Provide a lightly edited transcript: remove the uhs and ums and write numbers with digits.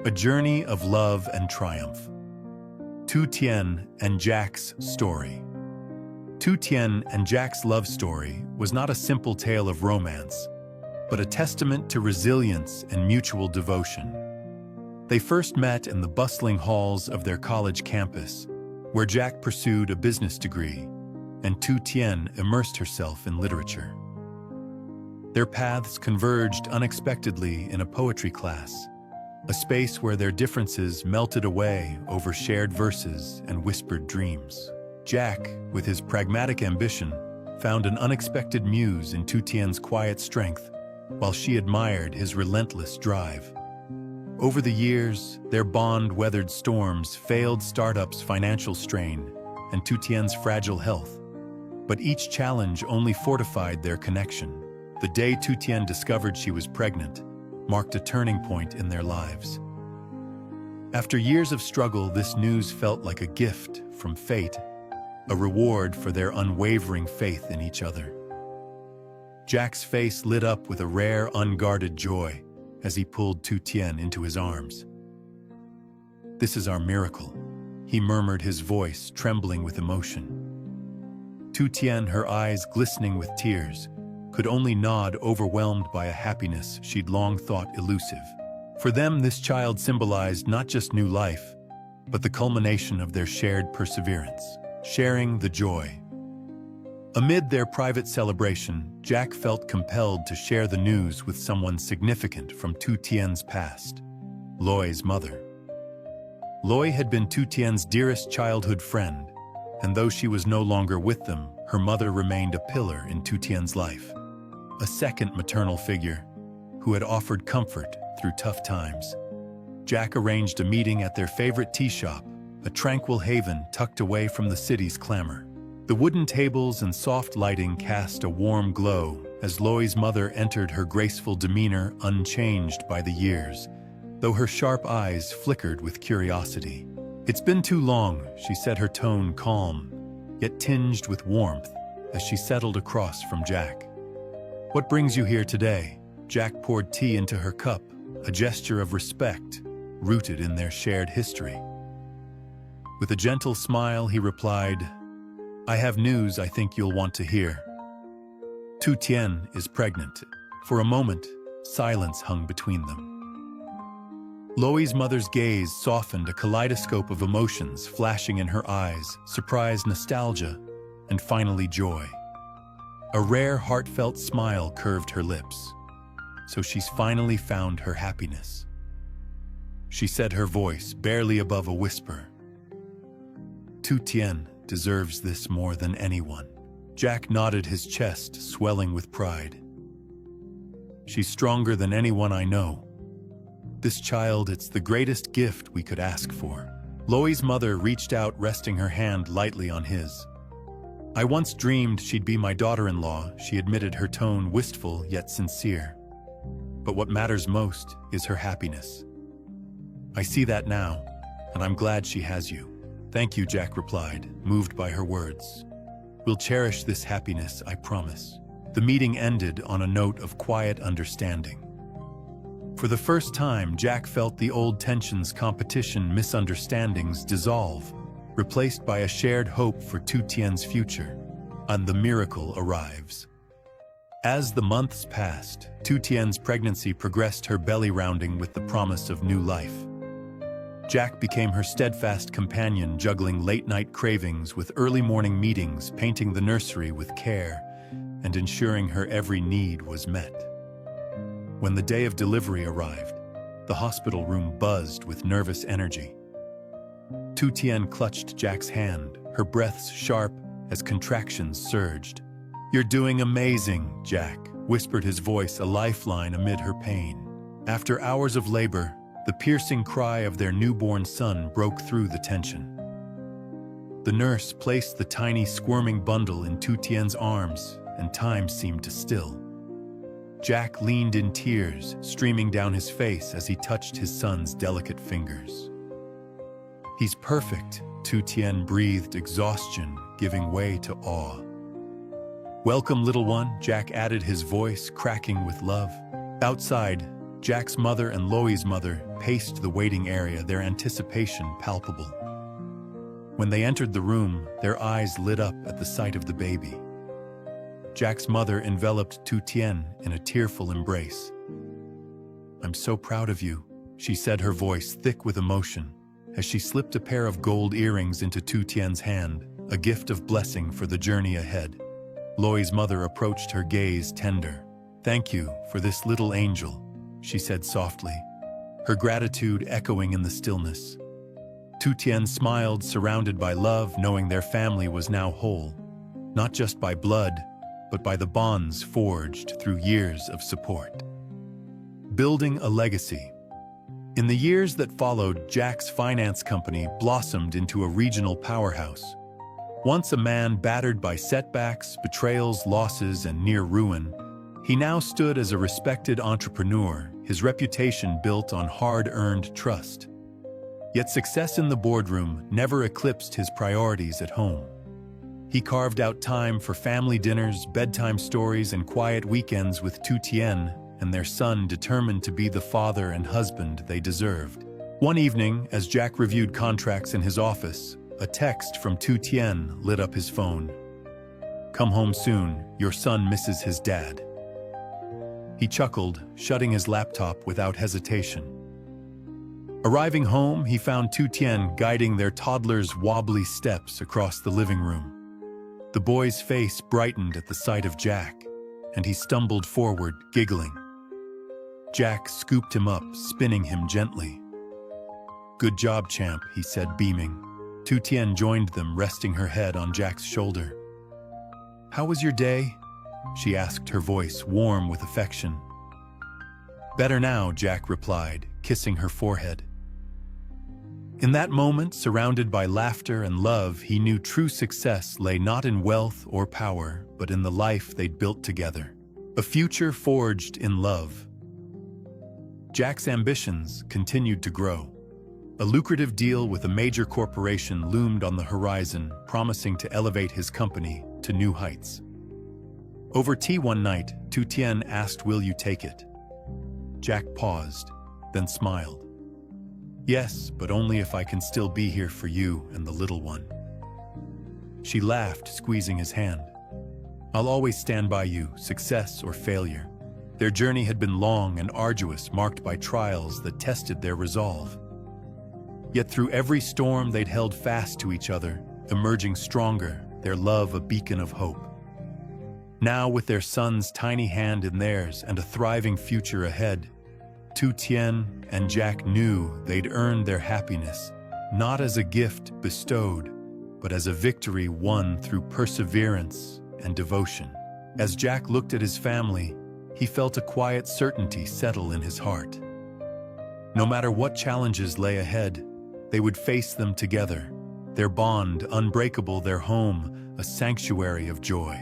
A journey of love and triumph. Tien and Jack's story. Tien and Jack's love story was not a simple tale of romance, but a testament to resilience and mutual devotion. They first met in the bustling halls of their college campus, where Jack pursued a business degree, and Tien immersed herself in literature. Their paths converged unexpectedly in a poetry class, a space where their differences melted away over shared verses and whispered dreams. Jack, with his pragmatic ambition, found an unexpected muse in Tien's quiet strength, while she admired his relentless drive. Over the years, their bond weathered storms, failed startups' financial strain, and Tien's fragile health. But each challenge only fortified their connection. The day Tien discovered she was pregnant marked a turning point in their lives. After years of struggle, this news felt like a gift from fate, a reward for their unwavering faith in each other. Jack's face lit up with a rare, unguarded joy as he pulled Tien into his arms. "This is our miracle," he murmured, his voice trembling with emotion. Tien, her eyes glistening with tears, could only nod, overwhelmed by a happiness she'd long thought elusive. For them, this child symbolized not just new life, but the culmination of their shared perseverance, sharing the joy. Amid their private celebration, Jack felt compelled to share the news with someone significant from Tien's past, Loi's mother. Loi had been Tien's dearest childhood friend, and though she was no longer with them, her mother remained a pillar in Tien's life. A second maternal figure who had offered comfort through tough times. Jack arranged a meeting at their favorite tea shop, a tranquil haven tucked away from the city's clamor. The wooden tables and soft lighting cast a warm glow as Loi's mother entered, her graceful demeanor unchanged by the years, though her sharp eyes flickered with curiosity. "It's been too long," she said, her tone calm, yet tinged with warmth as she settled across from Jack. "What brings you here today?" Jack poured tea into her cup, a gesture of respect rooted in their shared history. With a gentle smile, he replied, "I have news I think you'll want to hear. Tien is pregnant." For a moment, silence hung between them. Loi's mother's gaze softened, a kaleidoscope of emotions flashing in her eyes: surprise, nostalgia, and finally joy. A rare, heartfelt smile curved her lips. "So she's finally found her happiness," she said, her voice barely above a whisper. "Tien deserves this more than anyone." Jack nodded, his chest swelling with pride. "She's stronger than anyone I know. This child, it's the greatest gift we could ask for." Loi's mother reached out, resting her hand lightly on his. "I once dreamed she'd be my daughter-in-law," she admitted, her tone wistful yet sincere. "But what matters most is her happiness. I see that now, and I'm glad she has you." "Thank you," Jack replied, moved by her words. "We'll cherish this happiness, I promise." The meeting ended on a note of quiet understanding. For the first time, Jack felt the old tensions, competition, misunderstandings dissolve, replaced by a shared hope for Tien's future. And the miracle arrives. As the months passed, Tien's pregnancy progressed, her belly rounding with the promise of new life. Jack became her steadfast companion, juggling late-night cravings with early morning meetings, painting the nursery with care, and ensuring her every need was met. When the day of delivery arrived, the hospital room buzzed with nervous energy. Tien clutched Jack's hand, her breaths sharp as contractions surged. "You're doing amazing," Jack whispered, his voice a lifeline amid her pain. After hours of labor, the piercing cry of their newborn son broke through the tension. The nurse placed the tiny, squirming bundle in Tien's arms, and time seemed to still. Jack leaned in, tears streaming down his face as he touched his son's delicate fingers. "He's perfect," Tien breathed, exhaustion giving way to awe. "Welcome, little one," Jack added, his voice cracking with love. Outside, Jack's mother and Loie's mother paced the waiting area, their anticipation palpable. When they entered the room, their eyes lit up at the sight of the baby. Jack's mother enveloped Tien in a tearful embrace. "I'm so proud of you," she said, her voice thick with emotion, as she slipped a pair of gold earrings into Tien's hand, a gift of blessing for the journey ahead. Loie's mother approached her, gaze tender. "Thank you for this little angel," she said softly, her gratitude echoing in the stillness. Tien smiled, surrounded by love, knowing their family was now whole, not just by blood, but by the bonds forged through years of support. Building a legacy. In the years that followed, Jack's finance company blossomed into a regional powerhouse. Once a man battered by setbacks, betrayals, losses, and near ruin, he now stood as a respected entrepreneur, his reputation built on hard-earned trust. Yet success in the boardroom never eclipsed his priorities at home. He carved out time for family dinners, bedtime stories, and quiet weekends with Tien and their son, determined to be the father and husband they deserved. One evening, as Jack reviewed contracts in his office, a text from Tien lit up his phone. "Come home soon, your son misses his dad." He chuckled, shutting his laptop without hesitation. Arriving home, he found Tien guiding their toddler's wobbly steps across the living room. The boy's face brightened at the sight of Jack, and he stumbled forward, giggling. Jack scooped him up, spinning him gently. "Good job, champ," he said, beaming. Tien joined them, resting her head on Jack's shoulder. "How was your day?" she asked, her voice warm with affection. "Better now," Jack replied, kissing her forehead. In that moment, surrounded by laughter and love, he knew true success lay not in wealth or power, but in the life they'd built together. A future forged in love. Jack's ambitions continued to grow. A lucrative deal with a major corporation loomed on the horizon, promising to elevate his company to new heights. Over tea one night, Tien asked, "Will you take it?" Jack paused, then smiled. "Yes, but only if I can still be here for you and the little one." She laughed, squeezing his hand. "I'll always stand by you, success or failure." Their journey had been long and arduous, marked by trials that tested their resolve. Yet through every storm, they'd held fast to each other, emerging stronger, their love a beacon of hope. Now, with their son's tiny hand in theirs and a thriving future ahead, Tien and Jack knew they'd earned their happiness, not as a gift bestowed, but as a victory won through perseverance and devotion. As Jack looked at his family, he felt a quiet certainty settle in his heart. No matter what challenges lay ahead, they would face them together, their bond unbreakable, their home a sanctuary of joy.